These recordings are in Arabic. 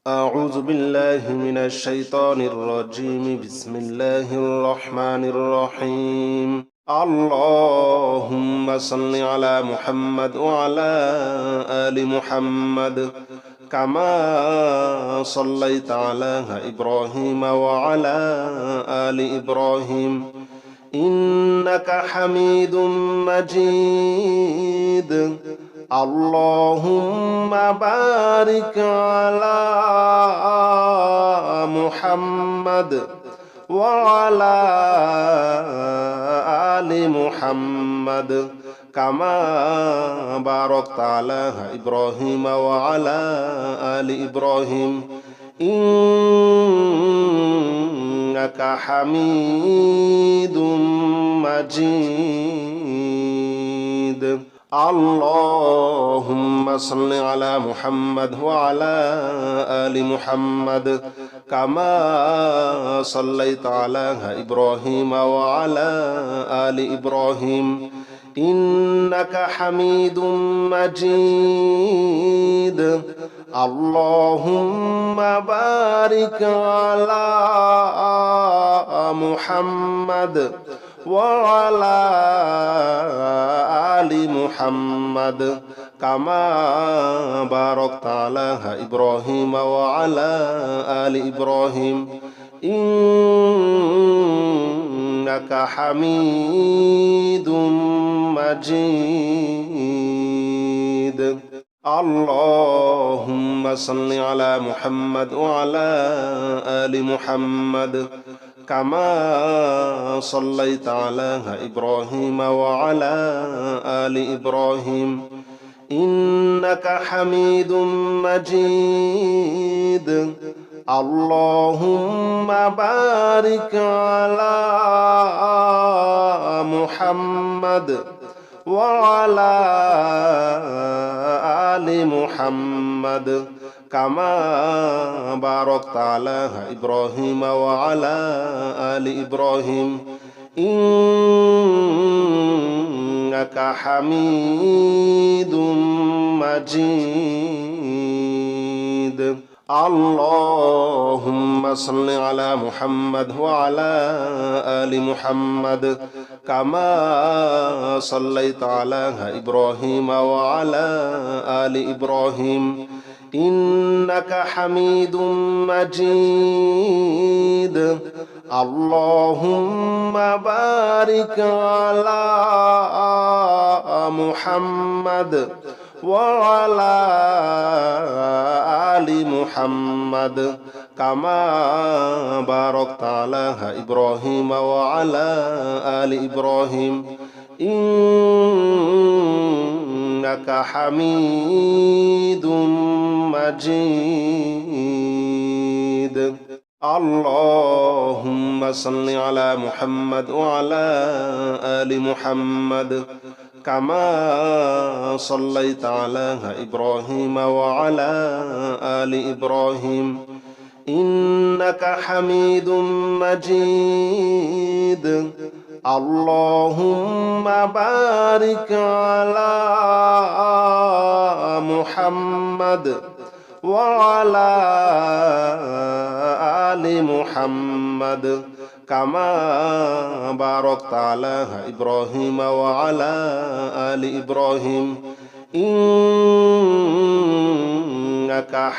أعوذ بالله من الشيطان الرجيم. بسم الله الرحمن الرحيم. اللهم صل على محمد وعلى آل محمد كما صليت على إبراهيم وعلى آل إبراهيم إنك حميد مجيد. اللهم بارك على محمد وعلى آل محمد كما باركت على إبراهيم وعلى آل إبراهيم إنك حميد مجيد. اللهم صل على محمد وعلى آل محمد كما صليت على إبراهيم وعلى آل إبراهيم إنك حميد مجيد. اللهم بارك على محمد وعلى آل محمد كما باركت على إبراهيم وعلى آل إبراهيم إنك حميد مجيد. اللهم صل على محمد وعلى آل محمد كما صليت على إبراهيم وعلى آل إبراهيم إنك حميد مجيد. اللهم بارك على محمد وعلى آل محمد كما باركت على إبراهيم وعلى آل إبراهيم إنك حميد مجيد. اللهم صل على محمد وعلى آل محمد كما صليت على إبراهيم وعلى آل إبراهيم إنك حميد مجيد. اللهم بارك على محمد وعلى آل محمد كما باركت على إبراهيم وعلى آل إبراهيم إنك حميد مجيد. اللهم صل على محمد وعلى آل محمد كما صليت على إبراهيم وعلى آل إبراهيم إنك حميد مجيد. اللهم بارك على محمد وعلى آل محمد كما باركت على إبراهيم وعلى آل إبراهيم إنك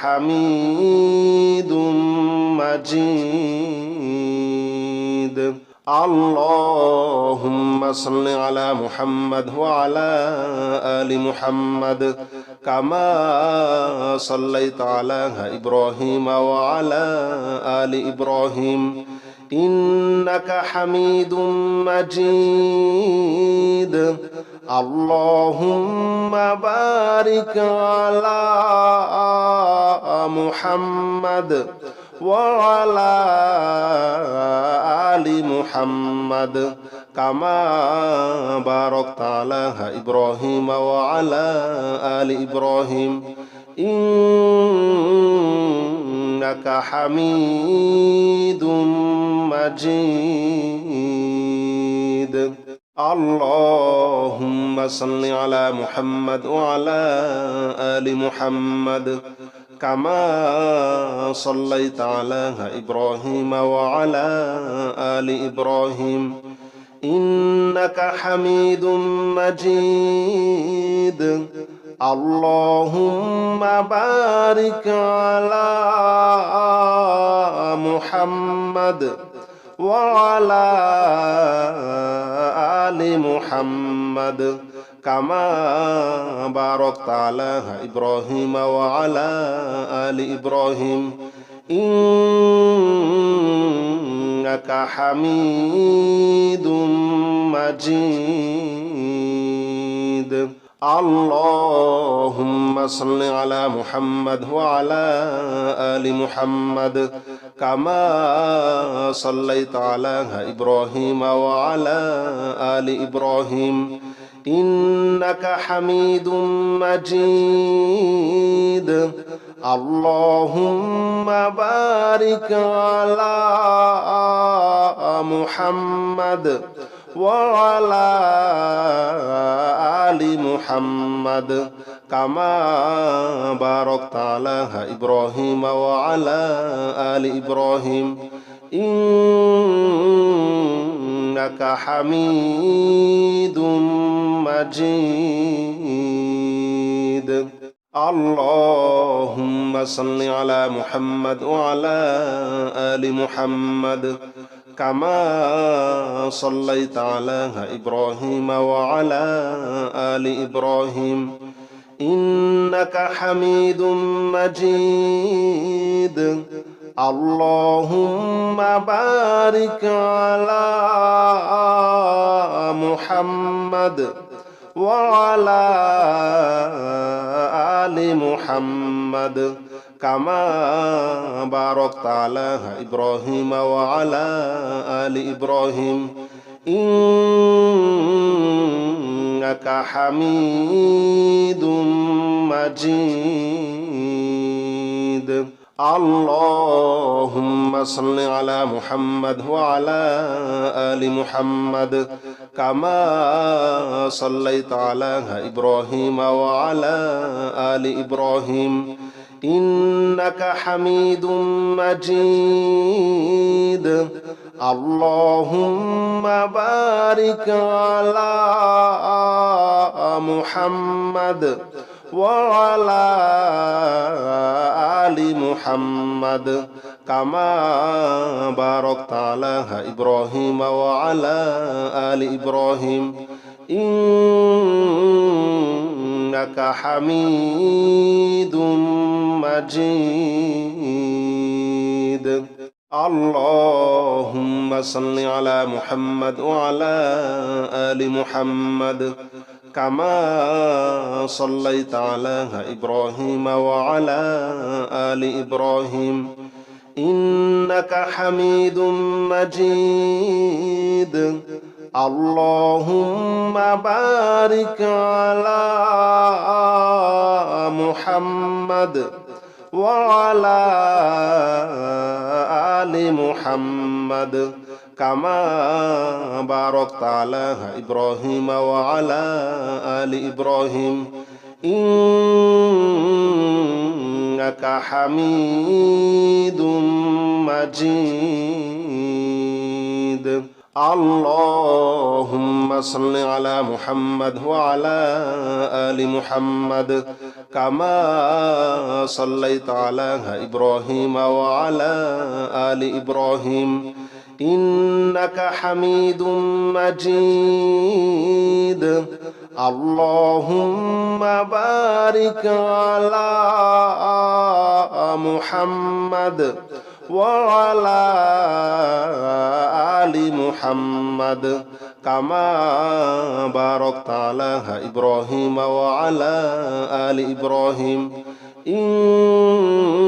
حميد مجيد. اللهم صل على محمد وعلى آل محمد كما صليت على إبراهيم وعلى آل إبراهيم إنك حميد مجيد. اللهم بارك على محمد وعلى آل محمد كما باركت على إبراهيم وعلى آل إبراهيم إنك حميد مجيد. اللهم صل على محمد وعلى آل محمد كما صليت على إبراهيم وعلى آل إبراهيم إنك حميد مجيد اللهم بارك على محمد وعلى آل محمد كما باركت على إبراهيم وعلى آل إبراهيم إنك حميد مجيد اللهم صل على محمد وعلى آل محمد كما صليت على إبراهيم وعلى آل إبراهيم إنك حميد مجيد اللهم بارك على محمد وعلى آل محمد كما باركت على إبراهيم وعلى آل إبراهيم إنك حميد مجيد اللهم صل على محمد وعلى آل محمد كما صليت على إبراهيم وعلى آل إبراهيم إنك حميد مجيد اللهم بارك على محمد وعلى آل محمد كما باركت على إبراهيم وعلى آل إبراهيم إنك حميد مجيد اللهم صل على محمد وعلى آل محمد كما صليت على إبراهيم وعلى آل إبراهيم إنك حميد مجيد اللهم بارك على محمد وعلى آل محمد كما باركت على إبراهيم وعلى آل إبراهيم إنك حميد مجيد اللهم صل على محمد وعلى آل محمد كما صليت على إبراهيم وعلى آل إبراهيم إنك حميد مجيد اللهم بارك على محمد وعلى آل محمد كما باركت على إبراهيم وعلى آل إبراهيم إنك حميد مجيد اللهم صل على محمد وعلى آل محمد كما صليت على إبراهيم وعلى آل إبراهيم إنك حميد مجيد اللهم بارك على محمد وعلى آل محمد كما باركت على إبراهيم وعلى آل إبراهيم إنك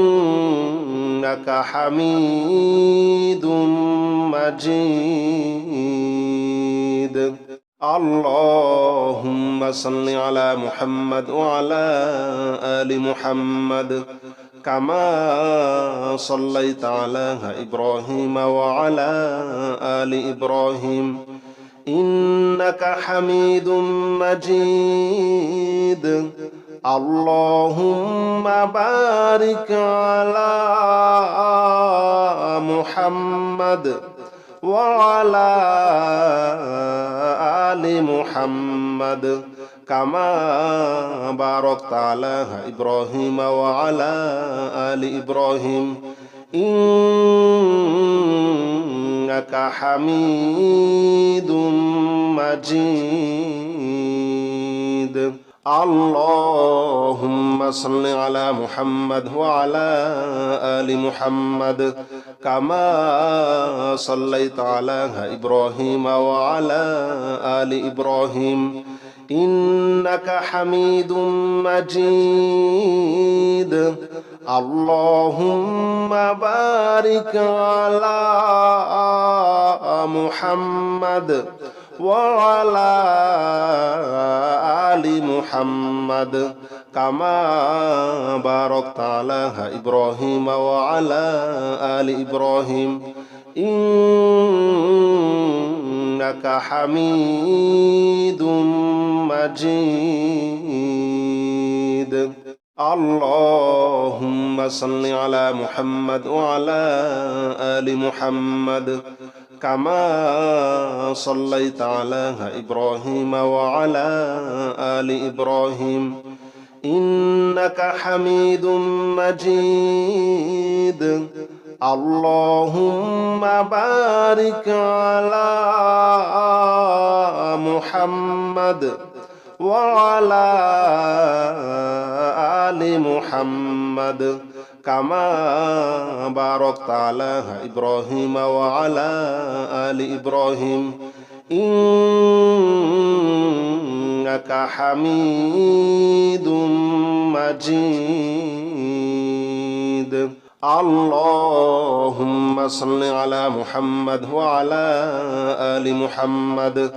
حميد مجيد اللهم صل على محمد وعلى آل محمد كما صليت على إبراهيم وعلى آل إبراهيم إنك حميد مجيد اللهم بارك على محمد وعلى آل محمد كما باركت على إبراهيم وعلى آل إبراهيم إنك حميد مجيد اللهم صل على محمد وعلى آل محمد كما صليت على إبراهيم وعلى آل إبراهيم إنك حميد مجيد اللهم بارك على محمد وعلى آل محمد كما باركت على إبراهيم وعلى آل إبراهيم إنك حميد مجيد اللهم صل على محمد وعلى آل محمد كما صليت على إبراهيم وعلى آل إبراهيم إنك حميد مجيد اللهم بارك على محمد وعلى آل محمد كما باركت على إبراهيم وعلى آل إبراهيم إنك حميد مجيد اللهم صل على محمد وعلى آل محمد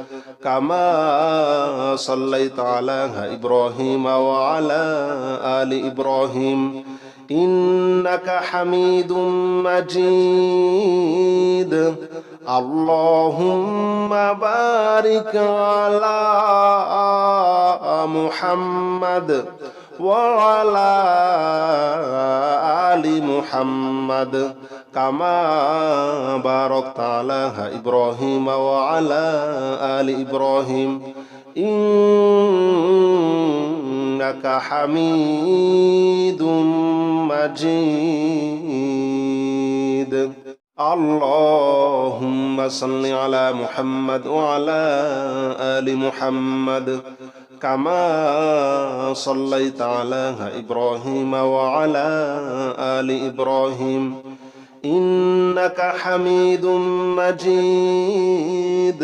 كما صليت على إبراهيم وعلى آل إبراهيم إنك حميد مجيد اللهم بارك على محمد وعلى آل محمد كما باركت على إبراهيم وعلى آل إبراهيم إنك حميد مجيد اللهم صل على محمد وعلى آل محمد كما صليت على إبراهيم وعلى آل إبراهيم إنك حميد مجيد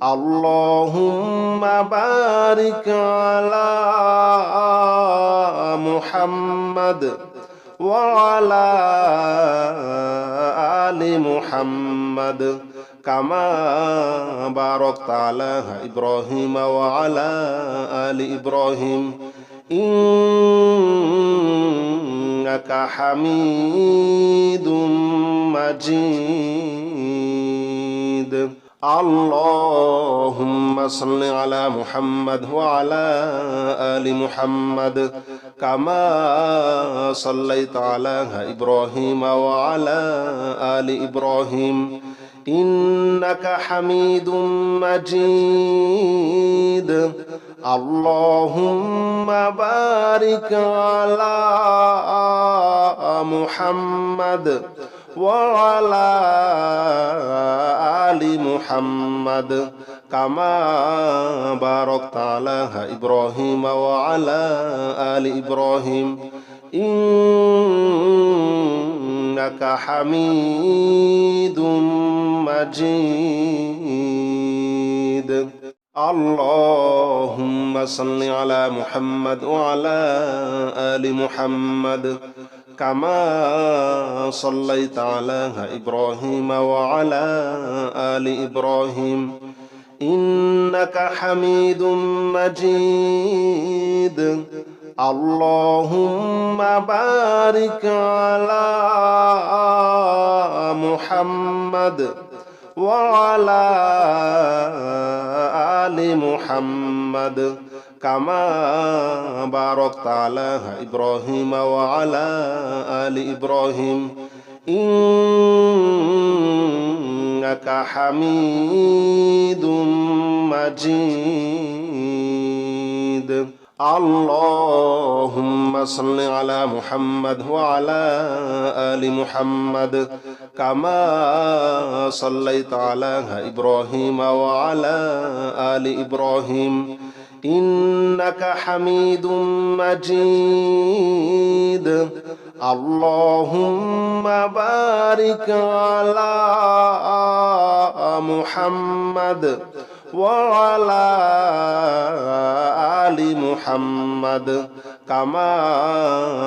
اللهم بارك على محمد وعلى آل محمد كما باركت على إبراهيم وعلى آل إبراهيم إنك حميد مجيد اللهم صل على محمد وعلى آل محمد كما صليت على إبراهيم وعلى آل إبراهيم إنك حميد مجيد اللهم بارك على محمد وعلى آل محمد كما باركت على إبراهيم وعلى آل إبراهيم إنك حميد مجيد اللهم صل على محمد وعلى آل محمد كما صليت على إبراهيم وعلى آل إبراهيم إنك حميد مجيد اللهم بارك على محمد وعلى آل محمد كما باركت على إبراهيم وعلى آل إبراهيم إنك حميد مجيد اللهم صل على محمد وعلى آل محمد كما صليت على إبراهيم وعلى آل إبراهيم إنك حميد مجيد اللهم بارك على محمد وعلى آل محمد كما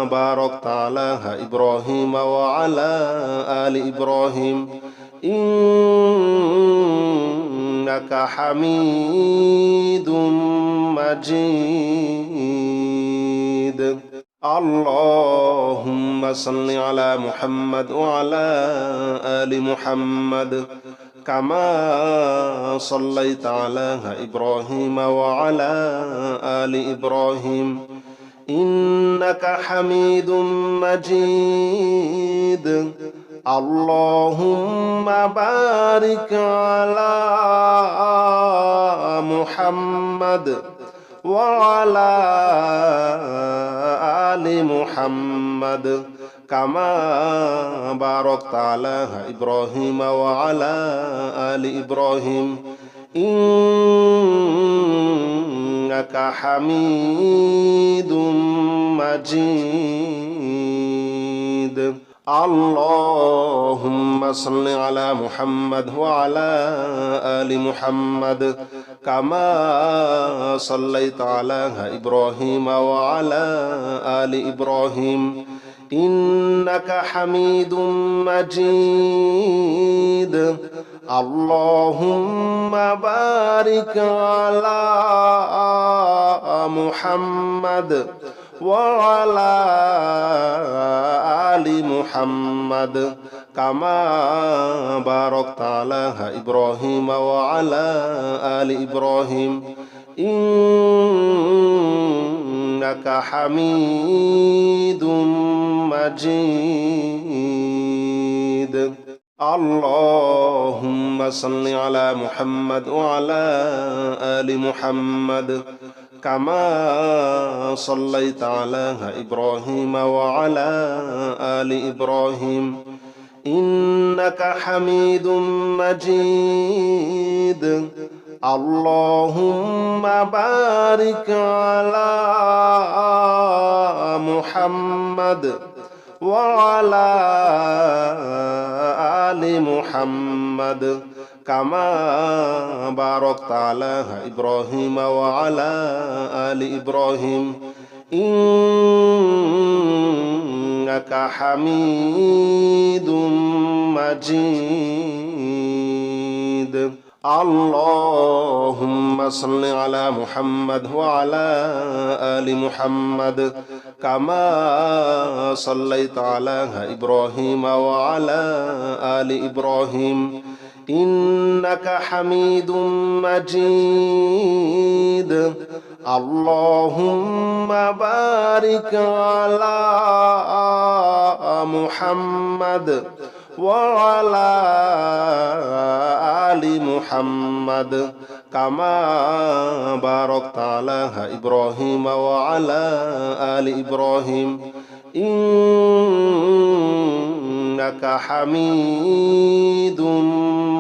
باركت على إبراهيم وعلى آل إبراهيم إنك حميد مجيد اللهم صل على محمد وعلى آل محمد كما صليت على إبراهيم وعلى آل إبراهيم إنك حميد مجيد اللهم بارك على محمد وعلى آل محمد كما باركت على إبراهيم وعلى آل إبراهيم إنك حميد مجيد اللهم صل على محمد وعلى آل محمد كما صليت على إبراهيم وعلى آل إبراهيم إنك حميد مجيد اللهم بارك على محمد وعلى آل محمد كما باركت على إبراهيم وعلى آل إبراهيم إنك حميد مجيد اللهم صل على محمد وعلى آل محمد كما صليت على إبراهيم وعلى آل إبراهيم إنك حميد مجيد اللهم بارك على محمد وعلى آل محمد كما باركت على إبراهيم وعلى آل إبراهيم إنك حميد مجيد اللهم صل على محمد وعلى آل محمد كما صليت على إبراهيم وعلى آل إبراهيم إنك حميد مجيد اللهم بارك على محمد وعلى آل محمد كما باركت على إبراهيم وعلى آل إبراهيم إنك حميد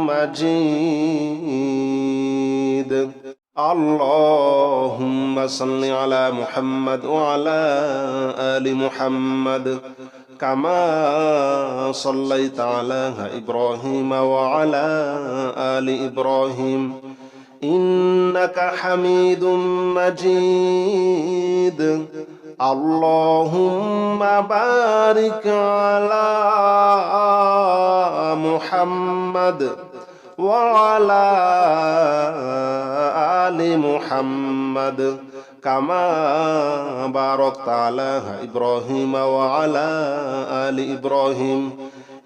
مجيد اللهم صل على محمد وعلى آل محمد كما صليت على إبراهيم وعلى آل إبراهيم إنك حميد مجيد اللهم بارك على محمد وعلى آل محمد كما باركت على إبراهيم وعلى آل إبراهيم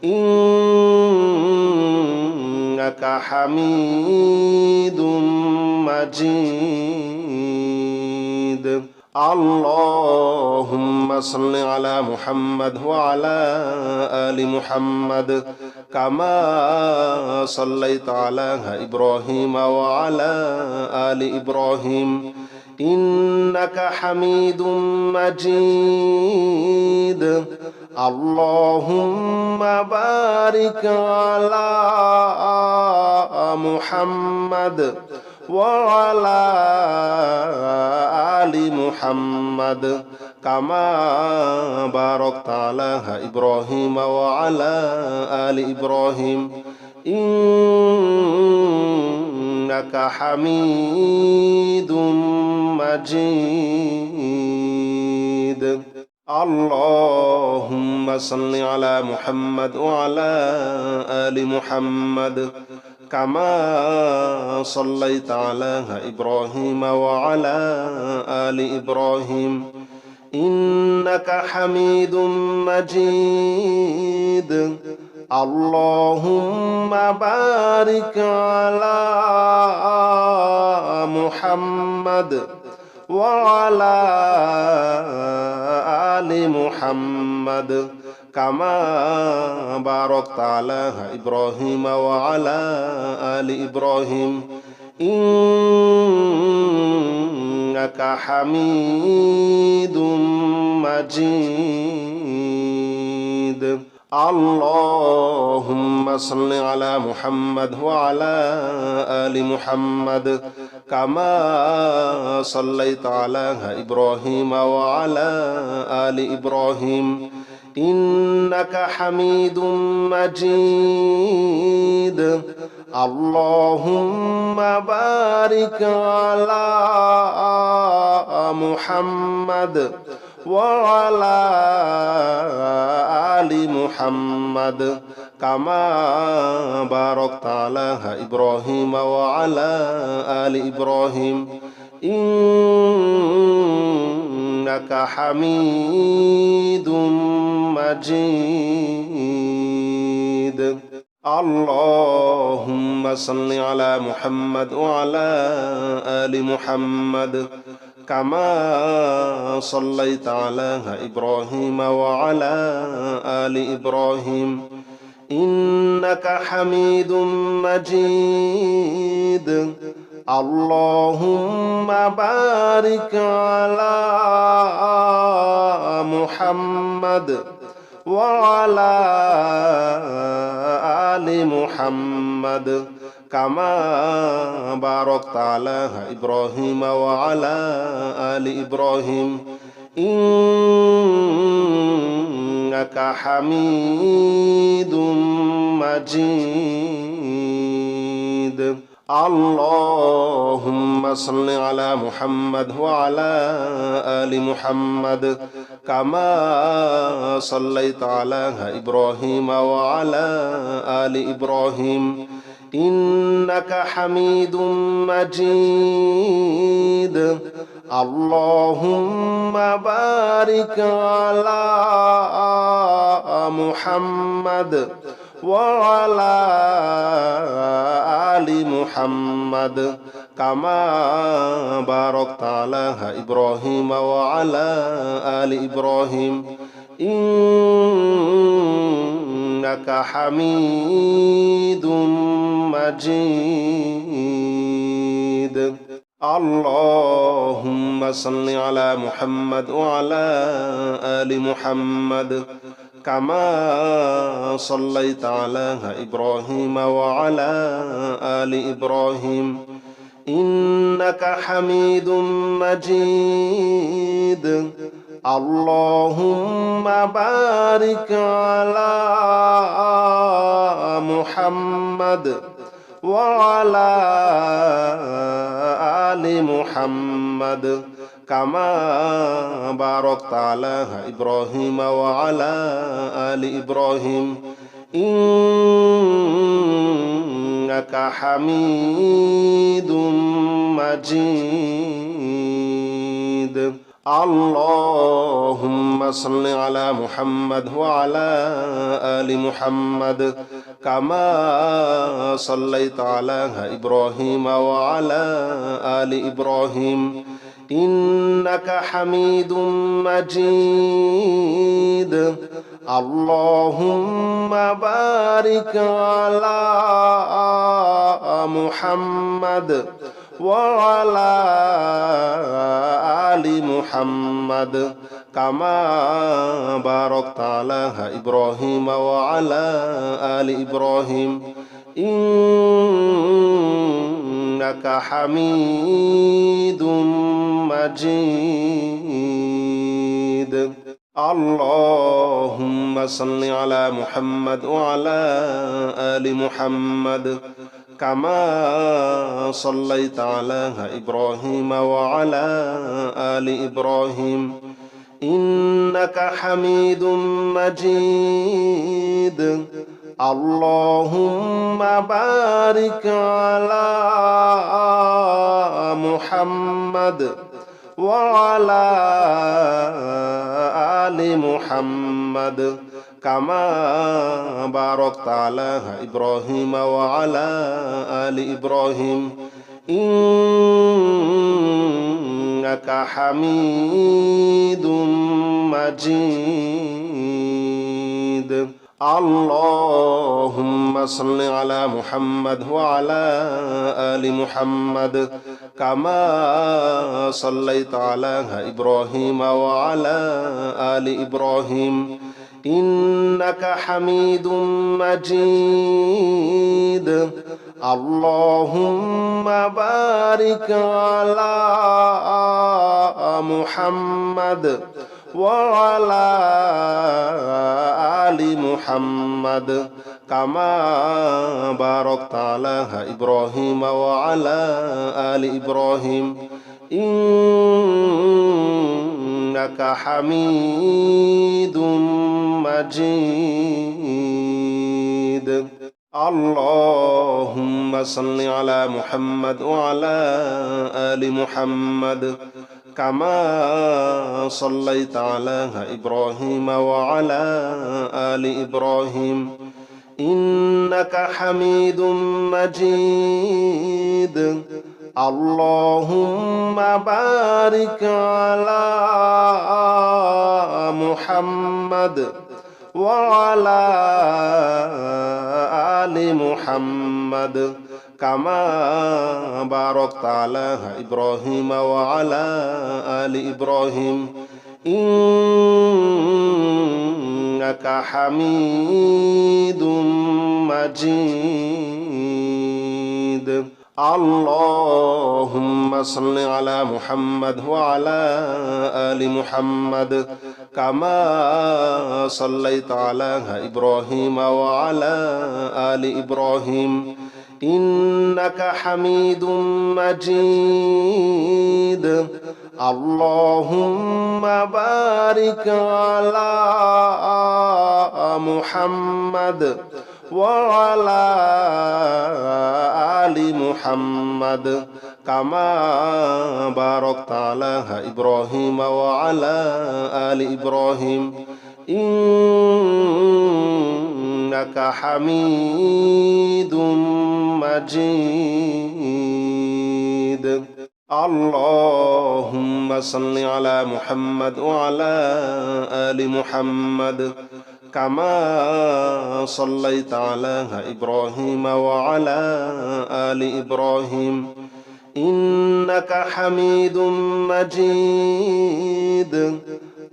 إنك حميد مجيد اللهم صل على محمد وعلى آل محمد كما صليت على إبراهيم وعلى آل إبراهيم إنك حميد مجيد اللهم بارك على محمد وعلى آل محمد كما باركت على إبراهيم وعلى آل إبراهيم إنك حميد مجيد اللهم صل على محمد وعلى آل محمد كما صليت على إبراهيم وعلى آل إبراهيم إنك حميد مجيد اللهم بارك على محمد وعلى آل محمد كما باركت على إبراهيم وعلى آل إبراهيم إنك حميد مجيد اللهم صل على محمد وعلى آل محمد كما صليت على إبراهيم وعلى آل إبراهيم إنك حميد مجيد اللهم بارك على محمد وعلى آل محمد كما باركت على إبراهيم وعلى آل إبراهيم إنك حميد مجيد اللهم صل على محمد وعلى آل محمد كما صليت على إبراهيم وعلى آل إبراهيم إنك حميد مجيد اللهم بارك على محمد وعلى آل محمد كما باركت على إبراهيم وعلى آل إبراهيم إنك حميد مجيد اللهم صل على محمد وعلى آل محمد كما صليت على إبراهيم وعلى آل إبراهيم إنك حميد مجيد اللهم بارك على محمد وعلى آل محمد كما باركت على إبراهيم وعلى آل إبراهيم إنك حميد مجيد اللهم صل على محمد وعلى آل محمد كما صليت على إبراهيم وعلى آل إبراهيم إنك حميد مجيد اللهم بارك على محمد وعلى آل محمد كما باركت على إبراهيم وعلى آل إبراهيم إنك حميد مجيد اللهم صل على محمد وعلى آل محمد كما صليت على إبراهيم وعلى آل إبراهيم إنك حميد مجيد اللهم بارك على محمد وعلى آل محمد كما باركت على إبراهيم وعلى آل إبراهيم إنك حميد مجيد اللهم صل على محمد وعلى آل محمد كما صليت على إبراهيم وعلى آل إبراهيم إنك حميد مجيد اللهم بارك على محمد وعلى آل محمد كما باركت على إبراهيم وعلى آل إبراهيم إنك حميد مجيد اللهم صل على محمد وعلى آل محمد كما صليت على إبراهيم وعلى آل إبراهيم إنك حميد مجيد اللهم بارك على محمد وعلى آل محمد كما باركت على إبراهيم وعلى آل إبراهيم إنك حميد مجيد اللهم صل على محمد وعلى آل محمد كما صليت على إبراهيم وعلى آل إبراهيم إنك حميد مجيد اللهم بارك على محمد وعلى آل محمد كما باركت على إبراهيم وعلى آل إبراهيم إنك حميد مجيد اللهم صل على محمد وعلى آل محمد كما صليت على إبراهيم وعلى آل إبراهيم إنك حميد مجيد اللهم بارك على محمد وعلى آل محمد كما باركت على إبراهيم وعلى آل إبراهيم إنك حميد مجيد اللهم صل على محمد وعلى آل محمد كما صليت على إبراهيم وعلى آل إبراهيم إنك حميد مجيد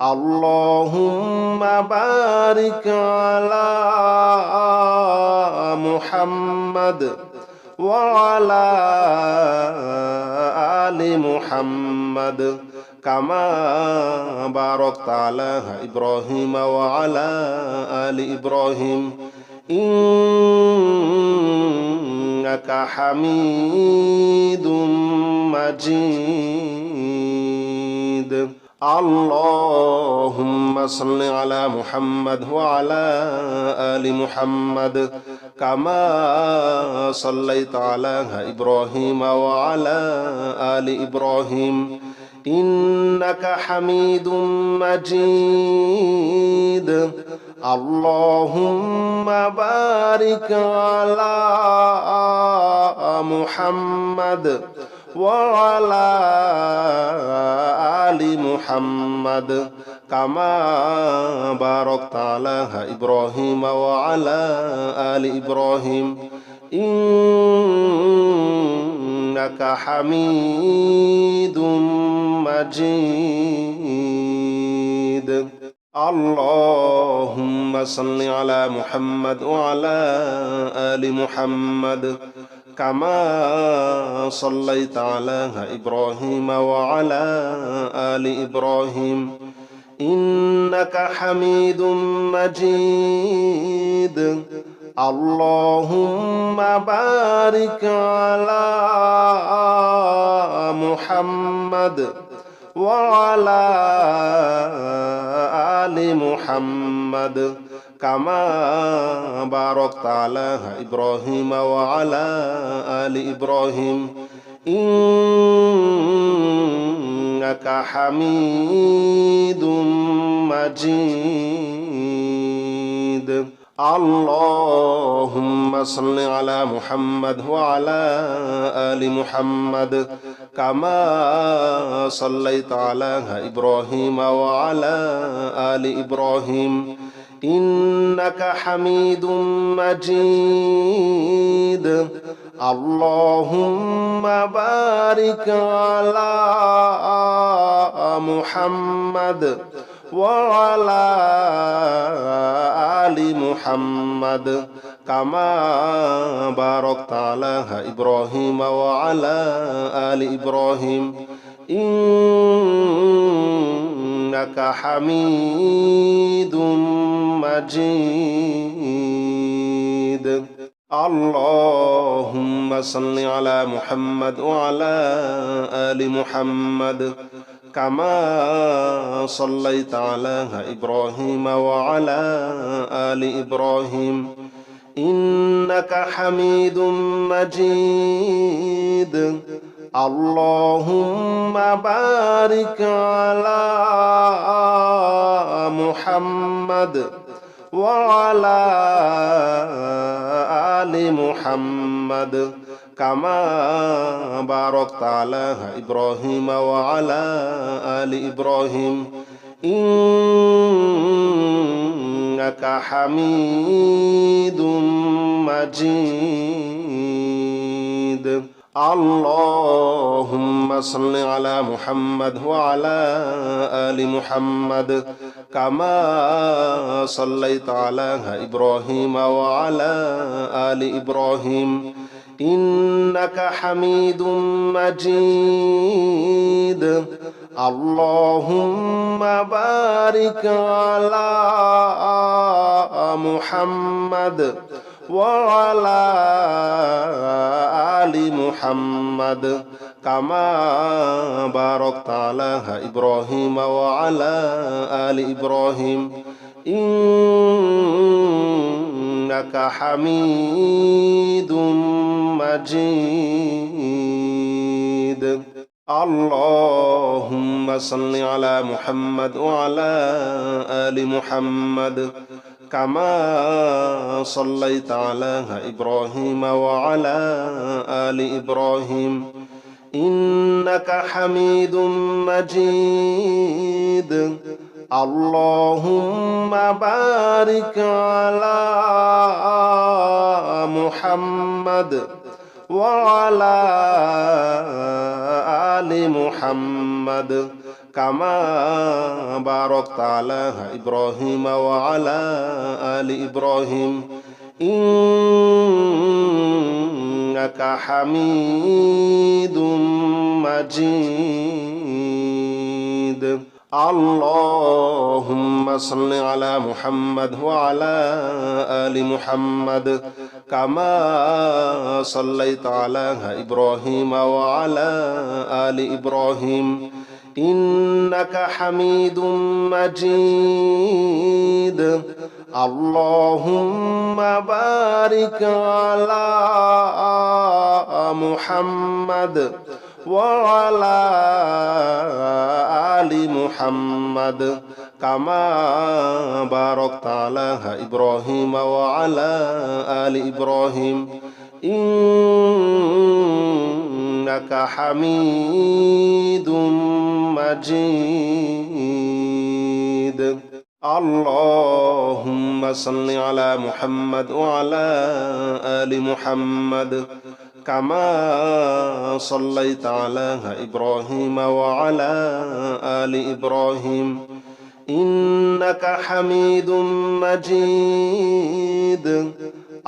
اللهم بارك على محمد وعلى آل محمد كما باركت على إبراهيم وعلى آل إبراهيم إنك حميد مجيد اللهم صل على محمد وعلى آل محمد كما صليت على إبراهيم وعلى آل إبراهيم إنك حميد مجيد اللهم بارك على محمد وعلى آل محمد كما باركت على إبراهيم وعلى آل إبراهيم إنك حميد مجيد اللهم صل على محمد وعلى آل محمد كما صليت على إبراهيم وعلى آل إبراهيم إنك حميد مجيد اللهم بارك على محمد وعلى آل محمد كما باركت على إبراهيم وعلى آل إبراهيم إنك حميد مجيد اللهم صل على محمد وعلى آل محمد كما صليت على إبراهيم وعلى آل إبراهيم إنك حميد مجيد اللهم بارك على محمد وعلى آل محمد كما باركت على إبراهيم وعلى آل إبراهيم إنك حميد مجيد اللهم صل على محمد وعلى آل محمد كما صليت على إبراهيم وعلى آل إبراهيم إنك حميد مجيد اللهم بارك على محمد وعلى آل محمد كما باركت على إبراهيم وعلى آل إبراهيم إنك حميد مجيد اللهم صل على محمد وعلى آل محمد كما صليت على إبراهيم وعلى آل إبراهيم إنك حميد مجيد اللهم بارك على محمد وعلى آل محمد كما باركت على إبراهيم وعلى آل إبراهيم إنك حميد مجيد اللهم صل على محمد وعلى آل محمد كما صليت على إبراهيم وعلى آل إبراهيم إنك حميد مجيد اللهم بارك على محمد وعلى آل محمد كما باركت على إبراهيم وعلى آل إبراهيم إنك حميد مجيد اللهم صل على محمد وعلى آل محمد كما صليت على إبراهيم وعلى آل إبراهيم إنك حميد مجيد اللهم بارك على محمد وعلى آل محمد كما باركت على إبراهيم وعلى آل إبراهيم إنك حميد مجيد اللهم صل على محمد وعلى آل محمد كما صليت على إبراهيم وعلى آل إبراهيم إنك حميد مجيد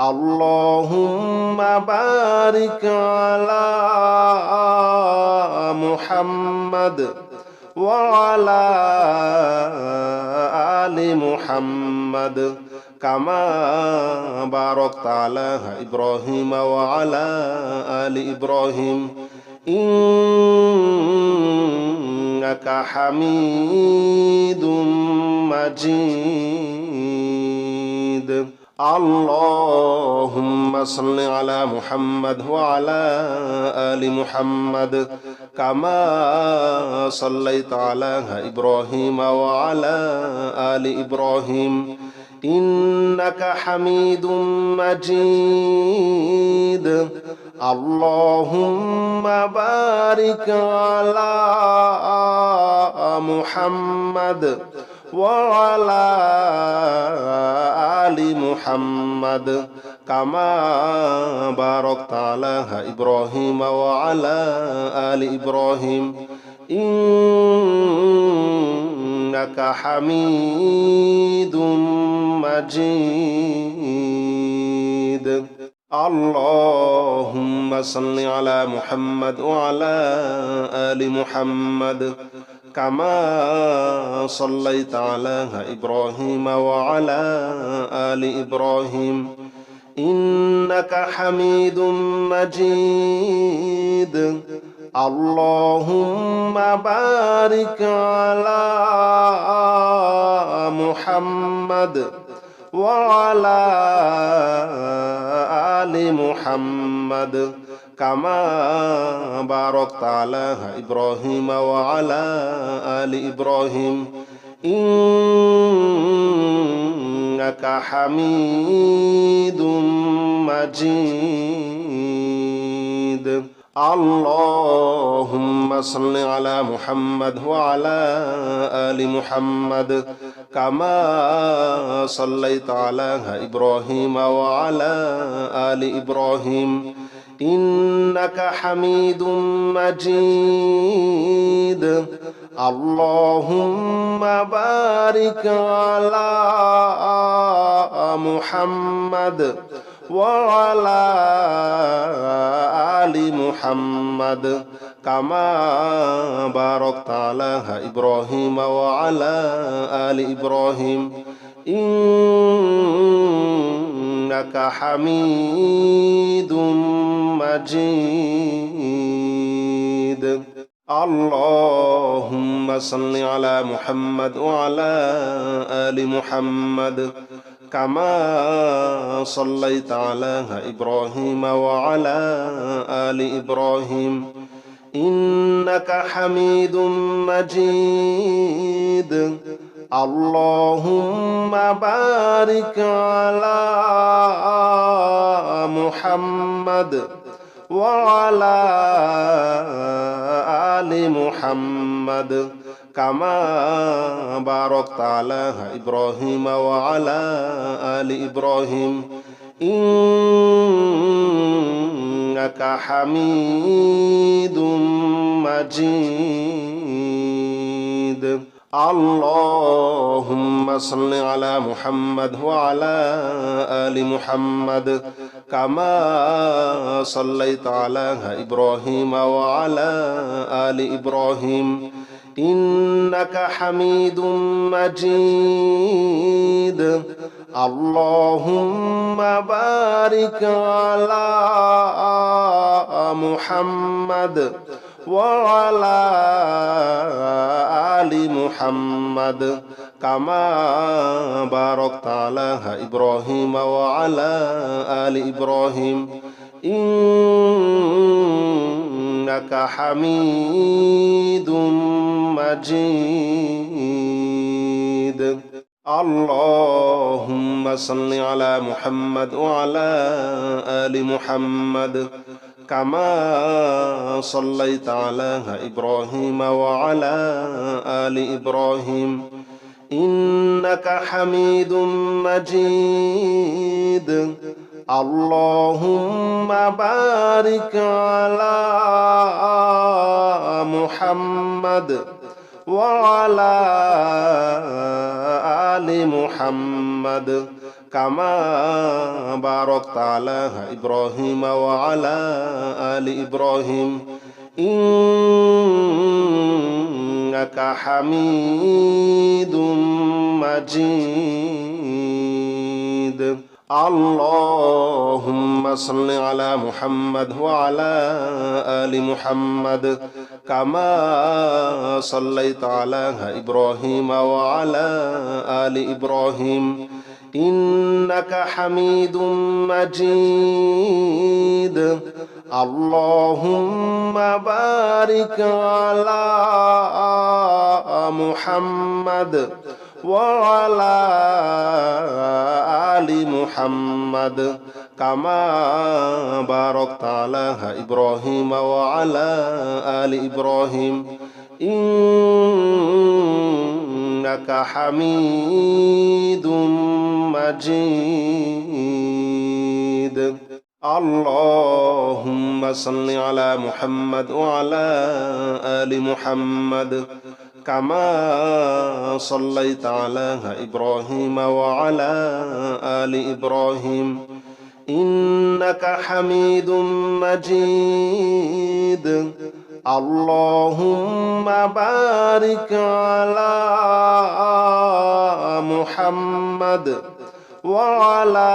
اللهم بارك على محمد وعلى آل محمد كما باركت على إبراهيم وعلى آل إبراهيم إنك حميد مجيد اللهم صل على محمد وعلى آل محمد كما صليت على إبراهيم وعلى آل إبراهيم إنك حميد مجيد اللهم بارك على محمد وعلى آل محمد كما باركت على إبراهيم وعلى آل إبراهيم إنك حميد مجيد اللهم صل على محمد وعلى آل محمد كما صليت على إبراهيم وعلى آل إبراهيم إنك حميد مجيد اللهم بارك على محمد وعلى آل محمد كما باركت على إبراهيم وعلى آل إبراهيم إنك حميد مجيد اللهم صل على محمد وعلى آل محمد كما صليت على إبراهيم وعلى آل إبراهيم إنك حميد مجيد اللهم بارك على محمد وعلى آل محمد كما باركت على إبراهيم وعلى آل إبراهيم إنك حميد مجيد اللهم صل على محمد وعلى آل محمد كما صليت على إبراهيم وعلى آل إبراهيم إنك حميد مجيد اللهم بارك على محمد وعلى آل محمد كما باركت على إبراهيم وعلى آل إبراهيم إنك حميد مجيد اللهم صل على محمد وعلى آل محمد كما صليت على إبراهيم وعلى آل إبراهيم إنك حميد مجيد اللهم بارك على محمد وعلى آل محمد كما باركت على إبراهيم وعلى آل إبراهيم إنك حميد مجيد اللهم صل على محمد وعلى آل محمد كما صليت على إبراهيم وعلى آل إبراهيم إنك حميد مجيد اللهم بارك على محمد وعلى آل محمد كما باركت على إبراهيم وعلى آل إبراهيم إنك حميد مجيد اللهم صل على محمد وعلى آل محمد كما صليت على إبراهيم وعلى آل إبراهيم إنك حميد مجيد اللهم بارك على محمد وعلى آل محمد كما باركت على إبراهيم وعلى آل إبراهيم إنك حميد مجيد اللهم صل على محمد وعلى آل محمد كما صليت على إبراهيم وعلى آل إبراهيم إنك حميد مجيد اللهم بارك على محمد وعلى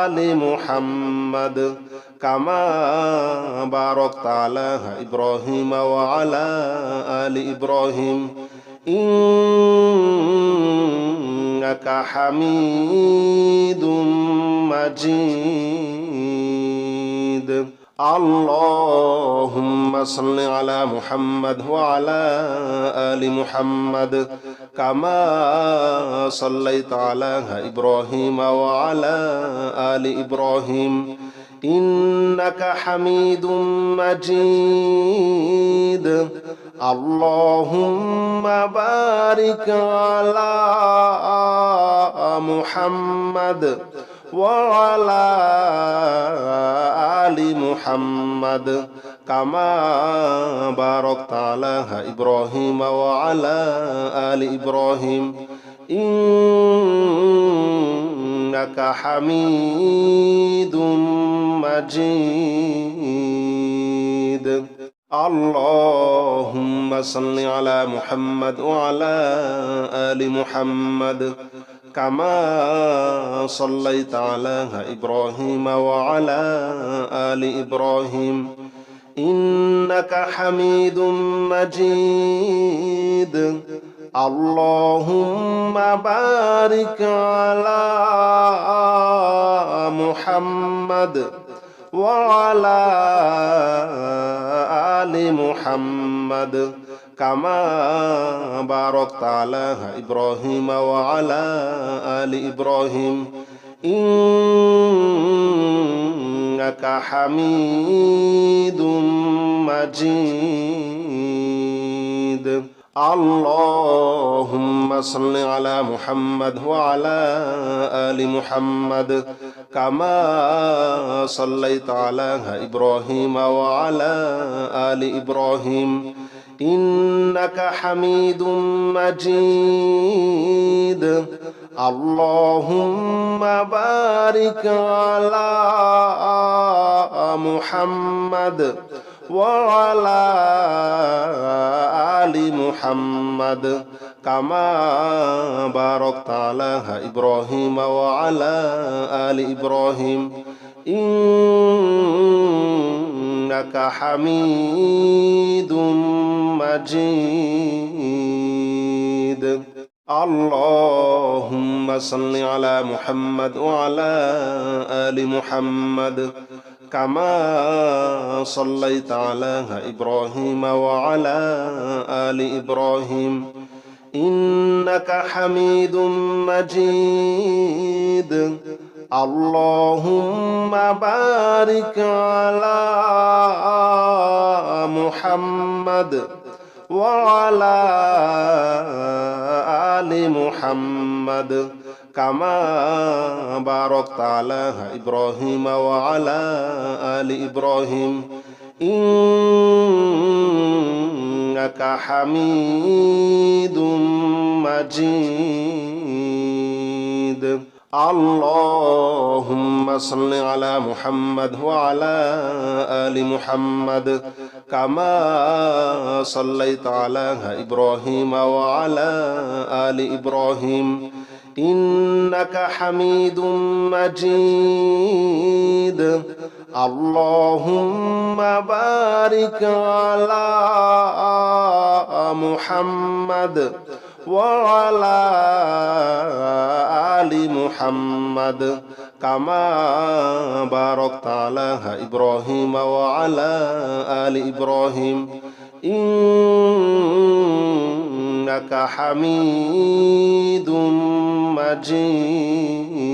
آل محمد كما باركت على إبراهيم وعلى آل إبراهيم إنك حميد مجيد اللهم صل على محمد وعلى آل محمد كما صليت على إبراهيم وعلى آل إبراهيم إنك حميد مجيد اللهم بارك على محمد وعلى آل محمد كما باركت على إبراهيم وعلى آل إبراهيم إنك حميد مجيد اللهم صل على محمد وعلى آل محمد كما صليت على إبراهيم وعلى آل إبراهيم إنك حميد مجيد اللهم بارك على محمد وعلى آل محمد كما باركت على إبراهيم وعلى آل إبراهيم إنك حميد مجيد اللهم صل على محمد وعلى آل محمد كما صليت على إبراهيم وعلى آل إبراهيم إنك حميد مجيد اللهم بارك على محمد وعلى آل محمد كما باركت على إبراهيم وعلى آل إبراهيم إنك حميد مجيد اللهم صل على محمد وعلى آل محمد كما صليت على إبراهيم وعلى آل إبراهيم إنك حميد مجيد اللهم بارك على محمد وعلى آل محمد كما باركت على إبراهيم وعلى آل إبراهيم إنك حميد مجيد اللهم صل على محمد وعلى آل محمد كما صليت على إبراهيم وعلى آل إبراهيم إنك حميد مجيد اللهم بارك على محمد وعلى آل محمد كما باركت على إبراهيم وعلى آل إبراهيم إنك حميد مجيد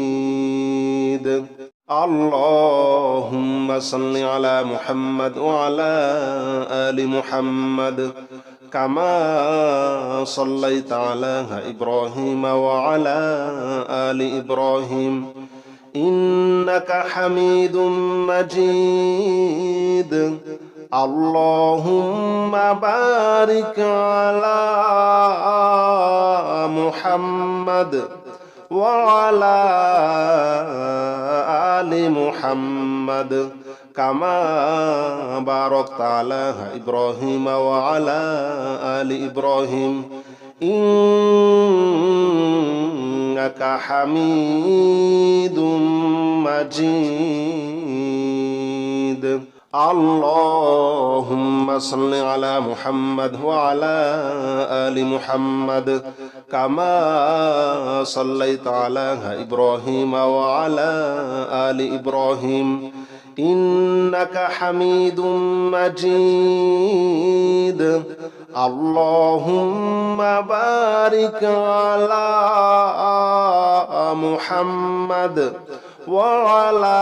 اللهم صل على محمد وعلى آل محمد كما صليت على إبراهيم وعلى آل إبراهيم إنك حميد مجيد اللهم بارك على محمد وعلى آل محمد كما باركت على إبراهيم وعلى آل إبراهيم إنك حميد مجيد اللهم صل على محمد وعلى آل محمد كما صليت على إبراهيم وعلى آل إبراهيم إنك حميد مجيد اللهم بارك على محمد وعلى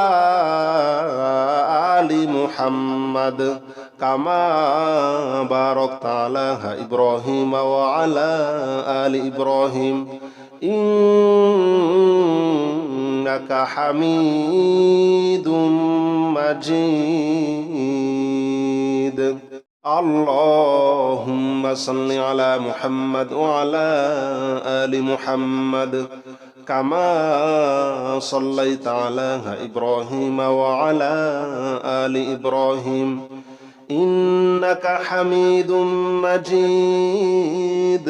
آل محمد كما باركت على إبراهيم وعلى آل إبراهيم إنك حميد مجيد اللهم صل على محمد وعلى آل محمد كما صليت على إبراهيم وعلى آل إبراهيم إنك حميد مجيد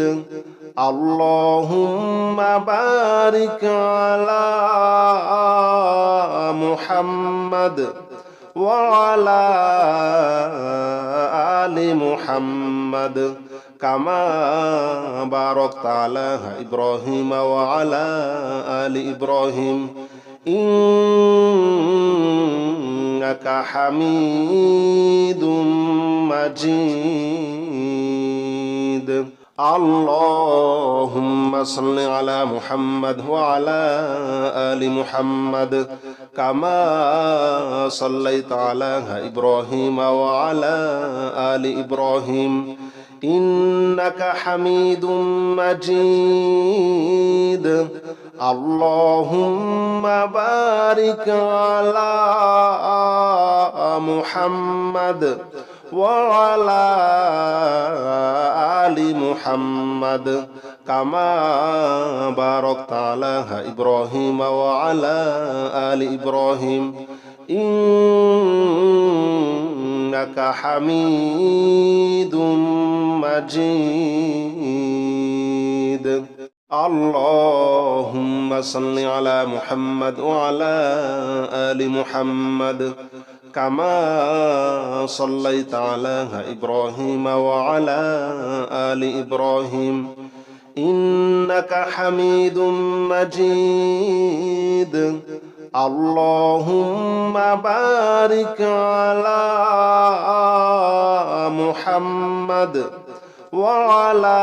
اللهم بارك على محمد وعلى آل محمد كما باركت على إبراهيم وعلى آل إبراهيم إنك حميد مجيد اللهم صل على محمد وعلى آل محمد كما صليت على إبراهيم وعلى آل إبراهيم إنك حميد مجيد اللهم بارك على محمد وعلى آل محمد كما باركت على إبراهيم وعلى آل إبراهيم إنك حميد مجيد اللهم صل على محمد وعلى آل محمد كما صليت على إبراهيم وعلى آل إبراهيم إنك حميد مجيد اللهم بارك على محمد وعلى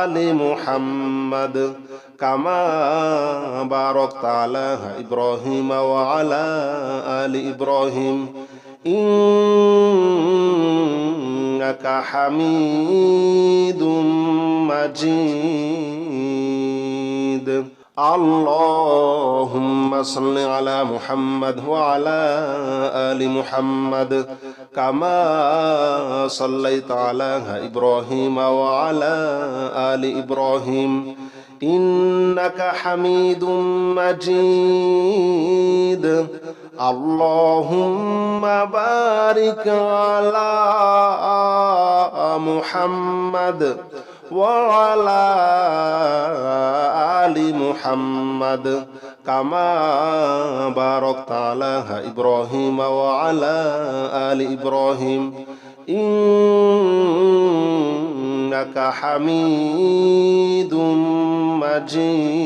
آل محمد كما باركت على إبراهيم وعلى آل إبراهيم إنك حميد مجيد اللهم صل على محمد وعلى آل محمد كما صليت على إبراهيم وعلى آل إبراهيم إنك حميد مجيد اللهم بارك على محمد وعلى آل محمد كما باركت على إبراهيم وعلى آل إبراهيم إنك حميد مجيد